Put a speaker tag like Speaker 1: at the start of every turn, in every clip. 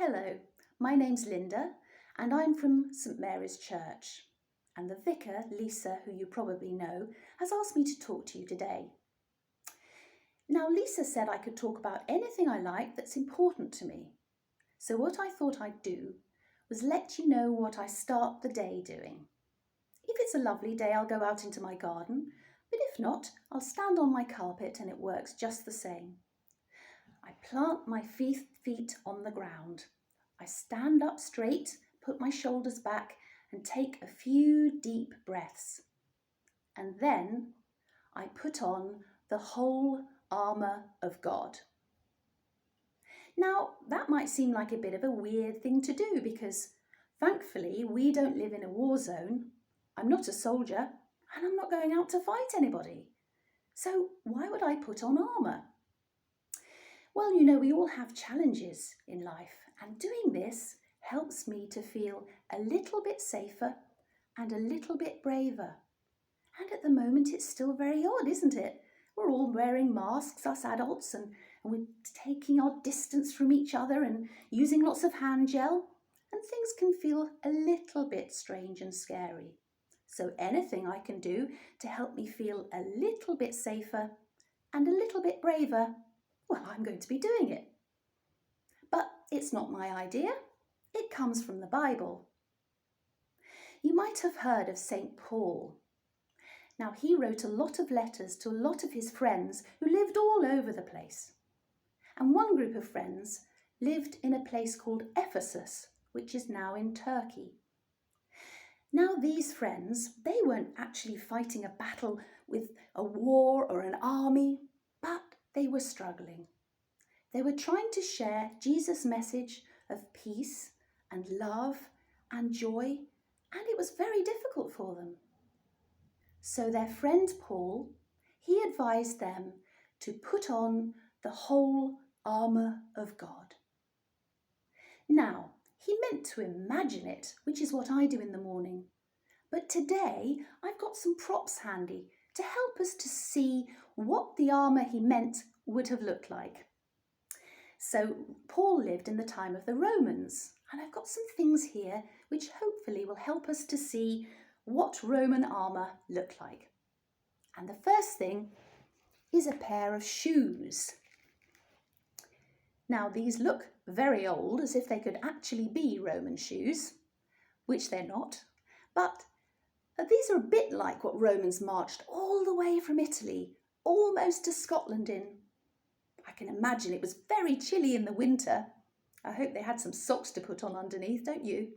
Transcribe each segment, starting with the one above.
Speaker 1: Hello, my name's Linda and I'm from St Mary's Church. And the vicar, Lisa, who you probably know, has asked me to talk to you today. Now, Lisa said I could talk about anything I like that's important to me. So what I thought I'd do was let you know what I start the day doing. If it's a lovely day, I'll go out into my garden, but if not, I'll stand on my carpet and it works just the same. I plant my feet on the ground. I stand up straight, put my shoulders back and take a few deep breaths. And then I put on the whole armour of God. Now, that might seem like a bit of a weird thing to do because thankfully we don't live in a war zone. I'm not a soldier and I'm not going out to fight anybody. So why would I put on armour? Well, we all have challenges in life, and doing this helps me to feel a little bit safer and a little bit braver. And at the moment, it's still very odd, isn't it? We're all wearing masks, us adults, and we're taking our distance from each other and using lots of hand gel, and things can feel a little bit strange and scary. So anything I can do to help me feel a little bit safer and a little bit braver, well, I'm going to be doing it. But it's not my idea. It comes from the Bible. You might have heard of St. Paul. Now, he wrote a lot of letters to a lot of his friends who lived all over the place. And one group of friends lived in a place called Ephesus, which is now in Turkey. Now, these friends, they weren't actually fighting a battle with a war or an army, but they were struggling. They were trying to share Jesus' message of peace and love and joy, and it was very difficult for them. So their friend Paul, he advised them to put on the whole armour of God. Now, he meant to imagine it, which is what I do in the morning. But today, I've got some props handy to help us to see what the armour he meant would have looked like. So Paul lived in the time of the Romans, and I've got some things here which hopefully will help us to see what Roman armour looked like. And the first thing is a pair of shoes. Now, these look very old, as if they could actually be Roman shoes, which they're not, but these are a bit like what Romans marched all the way from Italy, almost to Scotland in. I can imagine it was very chilly in the winter. I hope they had some socks to put on underneath, don't you?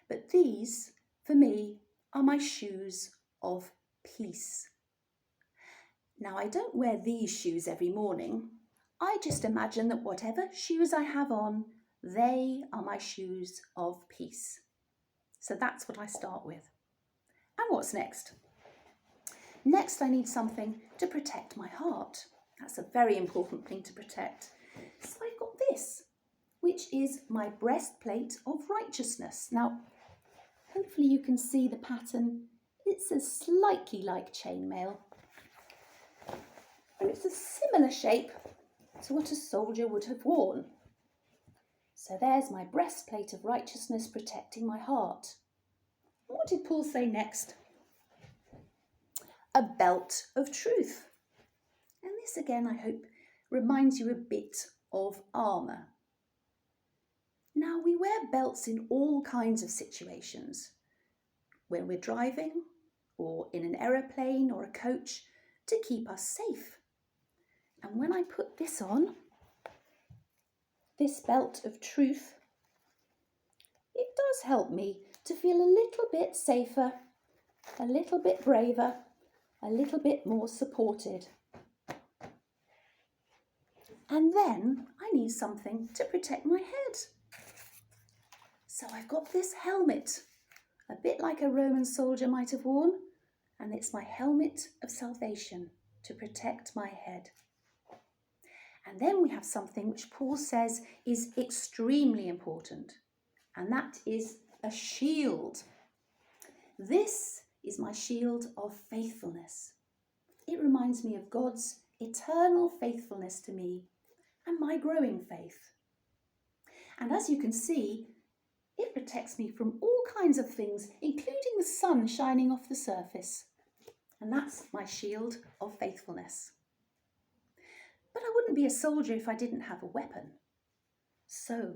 Speaker 1: But these, for me, are my shoes of peace. Now, I don't wear these shoes every morning. I just imagine that whatever shoes I have on, they are my shoes of peace. So that's what I start with. And what's next? Next, I need something to protect my heart. That's a very important thing to protect. So I've got this, which is my breastplate of righteousness. Now, hopefully you can see the pattern. It's a slightly like chainmail. And it's a similar shape to what a soldier would have worn. So there's my breastplate of righteousness protecting my heart. What did Paul say next? A belt of truth. And this again, I hope, reminds you a bit of armour. Now, we wear belts in all kinds of situations. When we're driving, or in an aeroplane or a coach, to keep us safe. And when I put this on, this belt of truth, it does help me to feel a little bit safer, a little bit braver, a little bit more supported. And then I need something to protect my head. So I've got this helmet, a bit like a Roman soldier might have worn, and it's my helmet of salvation to protect my head. And then we have something which Paul says is extremely important, and that is a shield. This is my shield of faithfulness. It reminds me of God's eternal faithfulness to me and my growing faith. And as you can see, it protects me from all kinds of things, including the sun shining off the surface. And that's my shield of faithfulness. But I wouldn't be a soldier if I didn't have a weapon. So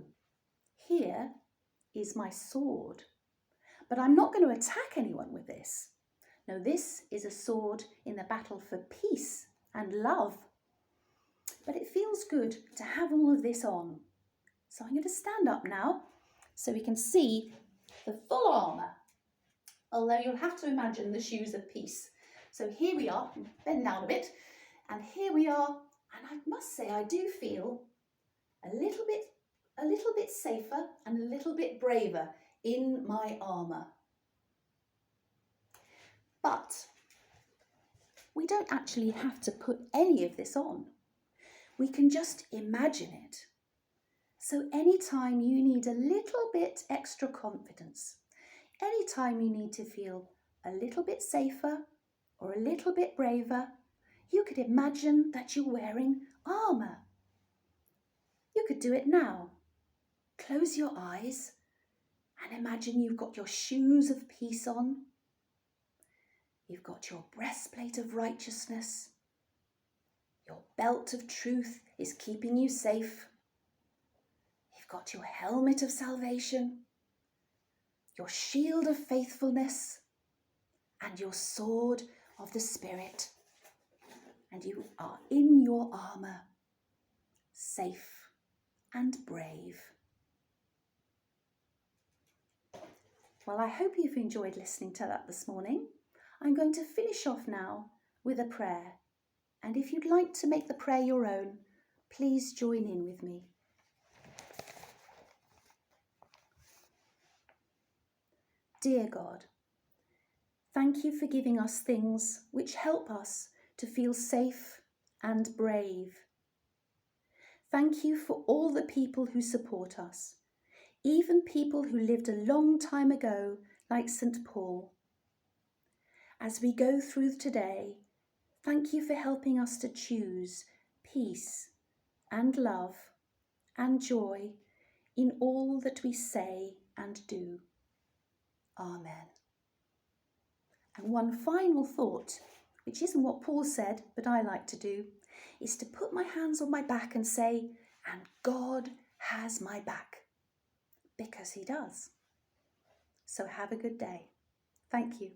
Speaker 1: here is my sword. But I'm not going to attack anyone with this. No, this is a sword in the battle for peace and love. But it feels good to have all of this on. So I'm going to stand up now so we can see the full armour. Although you'll have to imagine the shoes of peace. So here we are, bend down a bit, and here we are. And I must say I do feel a little bit safer and a little bit braver in my armour. But we don't actually have to put any of this on. We can just imagine it. So anytime you need a little bit extra confidence, anytime you need to feel a little bit safer or a little bit braver, you could imagine that you're wearing armour. You could do it now. Close your eyes and imagine you've got your shoes of peace on. You've got your breastplate of righteousness. Your belt of truth is keeping you safe. You've got your helmet of salvation, your shield of faithfulness, and your sword of the Spirit. And you are in your armour, safe and brave. Well, I hope you've enjoyed listening to that this morning. I'm going to finish off now with a prayer. And if you'd like to make the prayer your own, please join in with me. Dear God, thank you for giving us things which help us to feel safe and brave. Thank you for all the people who support us, even people who lived a long time ago, like St. Paul. As we go through today, thank you for helping us to choose peace and love and joy in all that we say and do. Amen. And one final thought, which isn't what Paul said, but I like to do, is to put my hands on my back and say, and God has my back, because he does. So have a good day. Thank you.